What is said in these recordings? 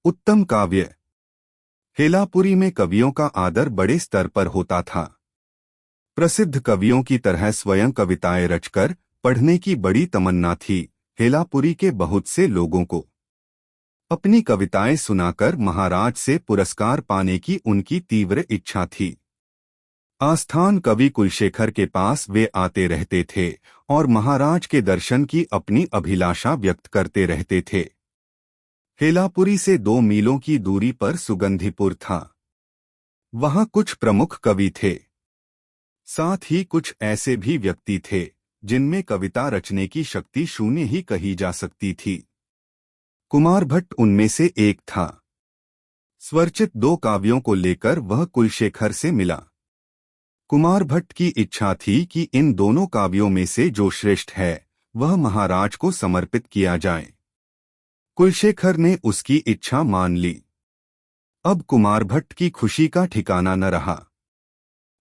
उत्तम काव्य। हेलापुरी में कवियों का आदर बड़े स्तर पर होता था। प्रसिद्ध कवियों की तरह स्वयं कविताएं रचकर पढ़ने की बड़ी तमन्ना थी हेलापुरी के बहुत से लोगों को। अपनी कविताएं सुनाकर महाराज से पुरस्कार पाने की उनकी तीव्र इच्छा थी। आस्थान कवि कुलशेखर के पास वे आते रहते थे और महाराज के दर्शन की अपनी अभिलाषा व्यक्त करते रहते थे। हेलापुरी से 2 मीलों की दूरी पर सुगंधिपुर था। वहां कुछ प्रमुख कवि थे। साथ ही कुछ ऐसे भी व्यक्ति थे जिनमें कविता रचने की शक्ति शून्य ही कही जा सकती थी। कुमार भट्ट उनमें से एक था। स्वरचित 2 काव्यों को लेकर वह कुलशेखर से मिला। कुमार भट्ट की इच्छा थी कि इन दोनों काव्यों में से जो श्रेष्ठ है वह महाराज को समर्पित किया जाए। कुलशेखर ने उसकी इच्छा मान ली। अब कुमार भट्ट की खुशी का ठिकाना न रहा।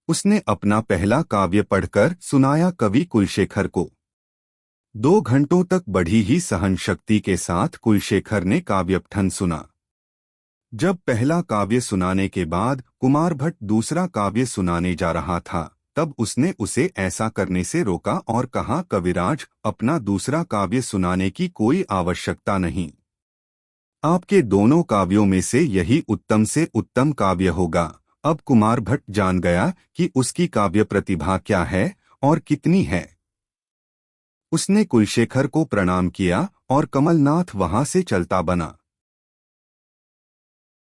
उसने अपना पहला काव्य पढ़कर सुनाया कवि कुलशेखर को। 2 घंटों तक बढ़ी ही सहन शक्ति के साथ कुलशेखर ने काव्यपठन सुना। जब पहला काव्य सुनाने के बाद कुमार भट्ट दूसरा काव्य सुनाने जा रहा था, तब उसने उसे ऐसा करने से रोका और कहा, कविराज, अपना दूसरा काव्य सुनाने की कोई आवश्यकता नहीं। आपके दोनों काव्यों में से यही उत्तम से उत्तम काव्य होगा। अब कुमार भट्ट जान गया कि उसकी काव्य प्रतिभा क्या है और कितनी है। उसने कुलशेखर को प्रणाम किया और कमलनाथ वहां से चलता बना।